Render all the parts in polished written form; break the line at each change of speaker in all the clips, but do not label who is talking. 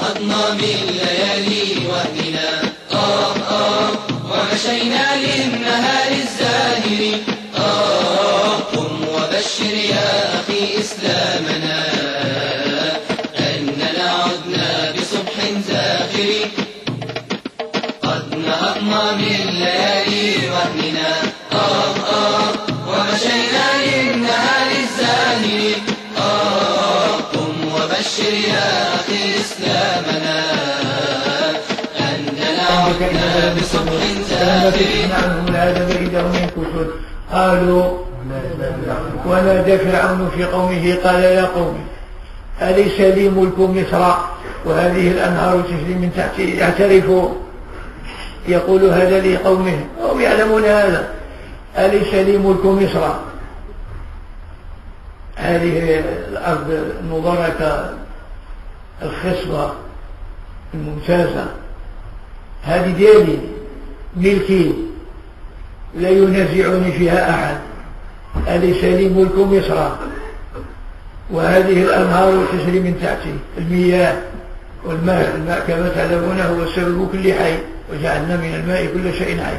أضنى من ليالي وهمنا ومشينا للنهار الزاهر قم وبشر يا أخي إسلامنا أننا عدنا بصبح زاخر قد نهضنا من ليالي وهمنا ومشينا للنهار الزاهر قم وبشر يا أخي إسلامنا أننا عدنا بصبح زاخر.
هذا بعيدهم ينكثون. قالوا ونادى فرعون في قومه قال يا قوم أليس لي ملك مصر وهذه الأنهار تجري من تحتي. يعترفوا يقول هذا لقومه وهم يعلمون هذا. أليس لي ملك مصر هذه الأرض المباركة الخصبة الممتازة هذه ديالي ملكي لا ينازعني فيها أحد. أليس لي ملك مصر وهذه الأنهار تجري من تحتي المياه والماء. الماء كما تعلمون هو سبب كل حي وجعلنا من الماء كل شيء حي.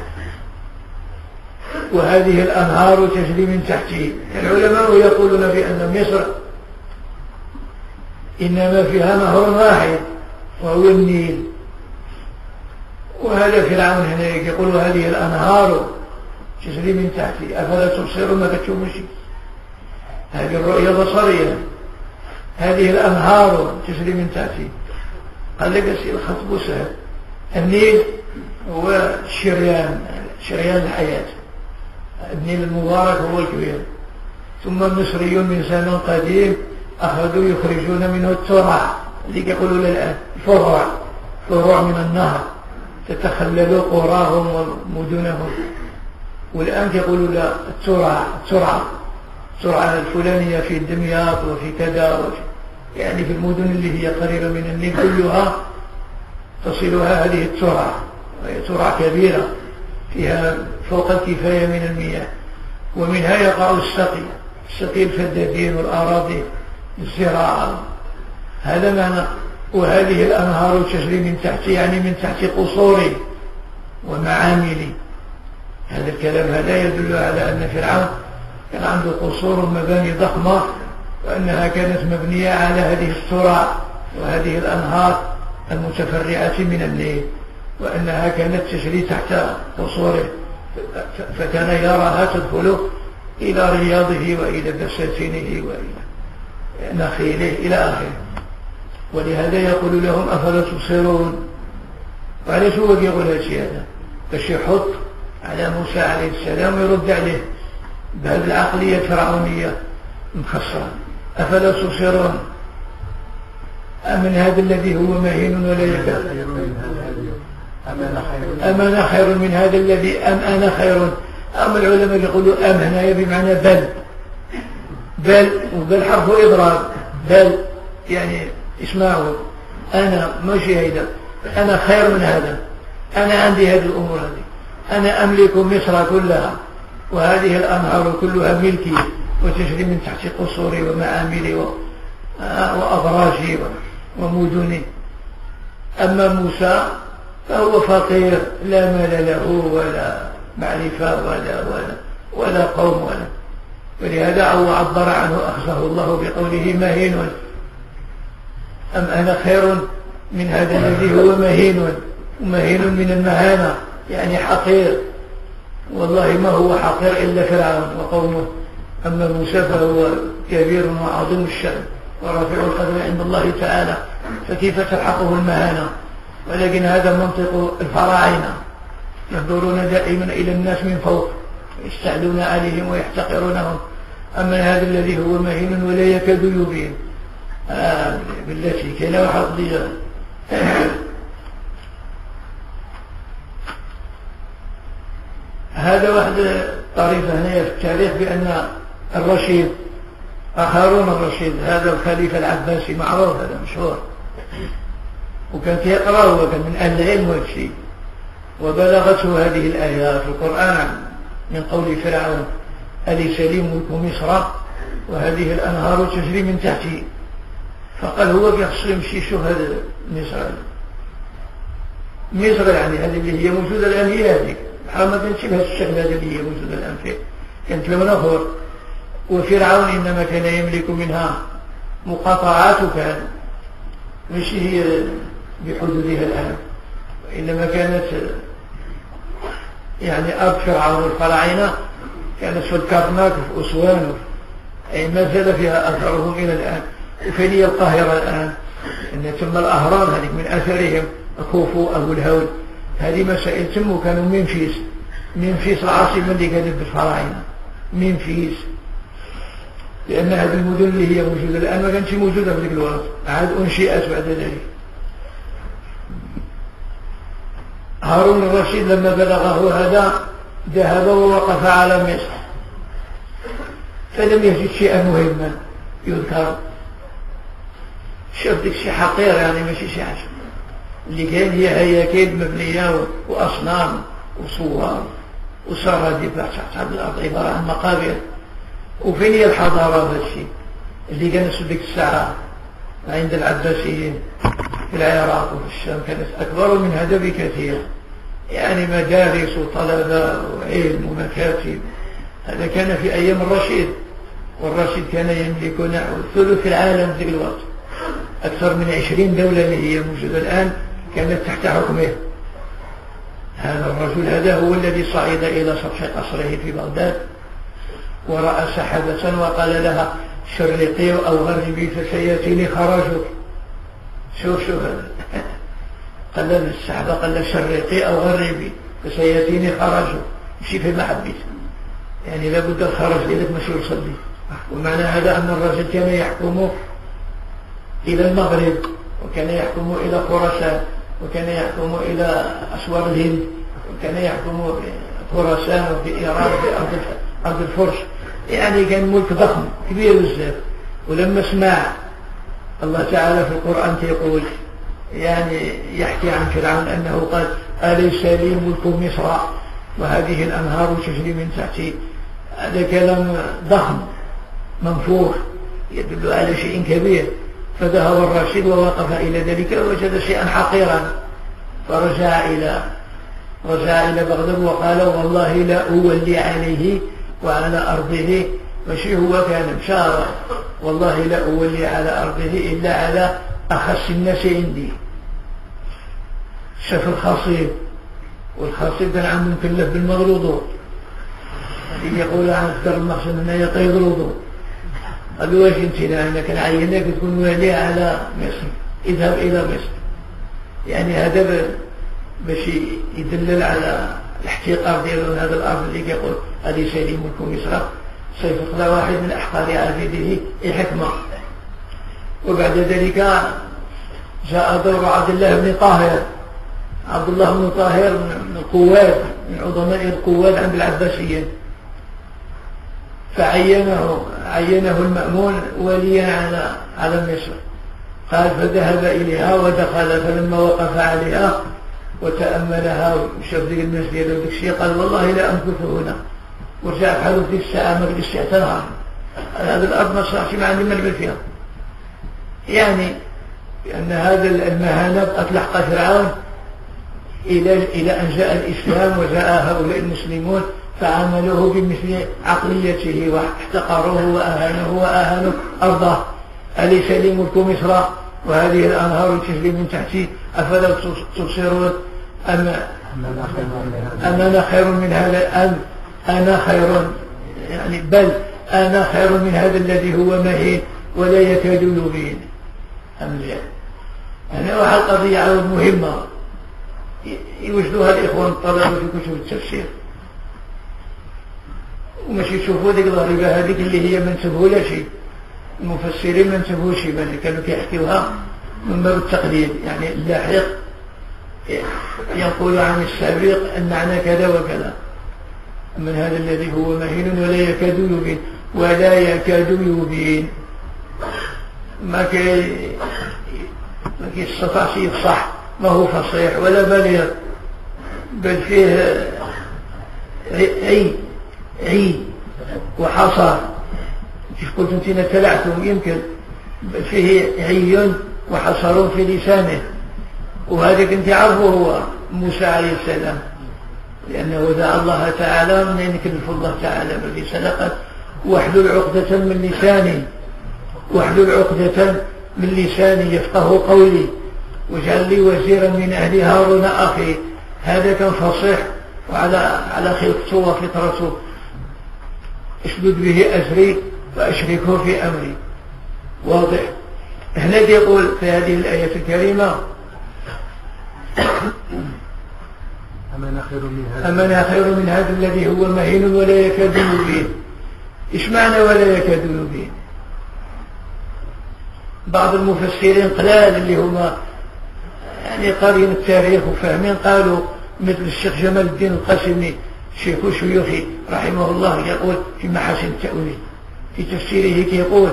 وهذه الأنهار تجري من تحتي. العلماء يقولون بأن مصر إنما فيها نهر واحد وهو النيل. وهذا فرعون هنا يقول هذه الأنهار تجري من تحتي أفلا تبصرون. ما تكتبوا شيء. هذه الرؤية بصرية. هذه الأنهار تجري من تحتي. قال لك الخطب سهل. النيل هو شريان الحياة. النيل المبارك هو الكبير. ثم مصري من زمن قديم أخذوا يخرجون منه الترع اللي يقولون الآن فروع من النهر تتخلل قراهم ومدنهم. والآن يقولوا لا الترعة الفلانية في دمياط وفي كذا يعني في المدن اللي هي قريبة من النيل كلها تصلها هذه الترعة. وهي ترعة كبيرة فيها فوق الكفاية من المياه. ومنها يقع السقي الفدادين والأراضي الزراعة. هذا معنى. وهذه الأنهار تجري من تحت يعني من تحت قصوري ومعاملي. هذا الكلام هذا يدل على أن فرعون كان عنده قصور ومباني ضخمة وأنها كانت مبنية على هذه الترع وهذه الأنهار المتفرعة من النيل وأنها كانت تجري تحت قصوره. فكان يراها تدخل إلى رياضه وإلى بساتينه وإلى نخيله إلى آخره. ولهذا يقول لهم أفلا تبصرون. وعليه هو يقول هذا باش يحط على موسى عليه السلام ويرد عليه بهذه العقلية الفرعونية مخصرة. أفلا تبصرون أمن هذا الذي هو مهين ولا يكاد أم أنا خير من هذا الذي أنا خير. أما العلماء يقولوا أم هنا بمعنى بل وبل حرف إضراب. بل يعني اسمعوا أنا ماشي هيدا أنا خير من هذا. أنا عندي هذه الأمور هذه. أنا أملك مصر كلها وهذه الأنهار كلها ملكي وتجري من تحت قصوري ومعاملي وأبراجي ومدني. أما موسى فهو فقير لا مال له ولا معرفة ولا قوم ولهذا عبر عنه أخزه الله بقوله مهين. أم أنا خير من هذا الذي هو مهين من المهانة يعني حقير. والله ما هو حقير إلا فرعون وقومه. أما موسى فهو كبير وعظيم الشأن ورافع القدر عند الله تعالى. فكيف تلحقه المهانة؟ ولكن هذا منطق الفراعنة ينظرون دائما إلى الناس من فوق يستعلون عليهم ويحتقرونهم. أما هذا الذي هو مهين ولا يكاد يبين بالتي كان واحد هذا واحد طريفة هنا في التاريخ بأن الرشيد هارون الرشيد هذا الخليفة العباسي معروف هذا مشهور وكان يقرأ وكان من أهل العلم والشيء. وبلغته هذه الآيات في القرآن من قول فرعون أليس لي ملك مصر وهذه الأنهار تجري من تحتي. فقال هو بيخصو يمشي يشوف هذا مصر يعني هذه اللي هي موجودة الآن، هي هذه ما كانتش بهذا الشكل هذا اللي هي موجودة الآن فيه، كانت لون أخر. وفرعون إنما كان يملك منها مقاطعات، كان مش هي بحدودها الآن، وإنما كانت يعني أرض فرعون الفراعنة كانت في الكرناك وفي أسوان، أي ما زال فيها أثرهم إلى الآن. وفين هي القاهرة الآن؟ إن ثم الأهرام هذه من أثرهم، خوفو أبو الهول، هذه مسائل تموا. كانوا منفيس العاصمة اللي كانت بالفراعنة، منفيس، لأن هذه المدن اللي هي موجودة الآن ما كانتش موجودة في ذلك الوقت، عاد أنشئت بعد ذلك. هارون الرشيد لما بلغه هذا ذهب ووقف على مصر، فلم يجد شيئا مهما يذكر. شوف ديك شي حقير يعني ماشي شي حاجة، اللي كان هي هياكل مبنية وأصنام وصور وسراديب تحت الأرض عبارة عن مقابر. وفين هي الحضارة هذا الشيء اللي كانت في ذيك الساعة عند العباسيين في العراق وفي الشام؟ كانت أكبر من هذا بكثير، يعني مدارس وطلبة وعلم ومكاتب. هذا كان في أيام الرشيد، والرشيد كان يملك نحو ثلث العالم في ذلك الوقت. أكثر من 20 دولة اللي هي موجودة الآن كانت تحت حكمه. هذا الرجل هذا هو الذي صعد إلى سطح قصره في بغداد ورأى سحابة وقال لها شرقي أو غربي فسيأتيني خرجك. شوف هذا قال له السحابة، قال له شرقي أو غربي فسيأتيني خرجك، مشي في محبته، يعني لابد الخرج لذلك مشي يصلي. ومعنى هذا أن الرجل كان يحكم إلى المغرب، وكان يحكم إلى خراسان، وكان يحكم إلى أسوار الهند، وكان يحكم خراسان وفي إيران في أرض الفرس. يعني كان ملك ضخم كبير بزاف. ولما سمع الله تعالى في القرآن يقول، يعني يحكي عن فرعون أنه قال أليس لي ملك مصر وهذه الأنهار تجري من تحتي، هذا كلام ضخم منفوخ يدل على شيء كبير. فذهب الرشيد ووقف إلى ذلك ووجد شيئا حقيرا، فرجع إلى بغداد وقال والله لا أولي عليه وعلى أرضه، ماشي هو كان مشارع، والله لا أولي على أرضه إلا على أخص الناس عندي. شاف الخصيب، والخصيب كان عنده مكلف بالمغلوظ، اللي يقول عن أكثر المقصد أنه يطيب الوضوء. قالوا واش انت لأنك كان عيناك تكون والي على مصر، اذهب إلى مصر. يعني هذا باش يدلل على الاحتقار ديالو هذا الأرض اللي كيقول أليس لي ملك مصر، سيفقد واحد من أحقار عبيده الحكمة. وبعد ذلك جاء دور عبد الله بن طاهر. عبد الله بن طاهر من القواد، من عظماء القواد عند العباسيين، فعينه المأمون وليا على مصر. قال فذهب إليها ودخل، فلما وقف عليها وتأملها وشاف ذيك الناس ديالو ذاك الشيء قال والله لا أمكث هنا، ورجع بحاله في الساعة ما بقيش حتى نهار. هذه الأرض ما صارش ما عندي ما نبل فيها. يعني لأن هذا المهانة بقت لحق فرعون إلى أن جاء الإسلام وجاء هؤلاء المسلمون فعاملوه بمثل عقليته واحتقروه وأهانوا أرضه. أليس لي ملك مصر وهذه الأنهار تجري من تحتي أفلا تبصرون أم أنا خير من هذا، أم أنا خير، يعني بل أنا خير من هذا الذي هو مهين ولا يكاد يبين. يعني واحد قضية عاود مهمة يوجدوها الإخوان الطلبة في كتب التفسير، وماشي يشوفوا ذيك الضريبة هذيك اللي هي ما انتبهوا لا شيء. المفسرين ما انتبهوا شيء، بل كانوا كيحكيوها من باب التقليد، يعني اللاحق يقول عن السابق المعنى كذا وكذا، من هذا الذي هو مهين ولا يكاد يبين، ولا يكاد يبين ما يستطيعش يفصح، ما هو فصيح ولا بليغ، بل فيه عي وحصر. كيف قلت انتنا تلعتم يمكن فيه عي وحصر في لسانه، وهذا كنت عرفه هو موسى عليه السلام، لأنه دعا الله تعالى من أن يكلف الله تعالى بالذي سلقت واحلل عقدة من لساني، واحلل عقدة من لساني يفقه قولي، واجعل لي وزيرا من أهل هارون أخي. هذا كان فصيح وعلى خلقته وفطرته. اشدد به أزري وأشركه في أمري. واضح. هنا يقول في هذه الآية الكريمة أمن خير من هذا الذي هو مهين ولا يكاد يبين. إيش معنى ولا يكاد يبين؟ بعض المفسرين قلال اللي هما يعني قارين التاريخ وفاهمين قالوا مثل الشيخ جمال الدين القاسمي شيخ شيوخي رحمه الله يقول في محاسن التأويل في تفسيره يقول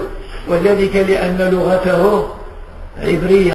وذلك لأن لغته عبرية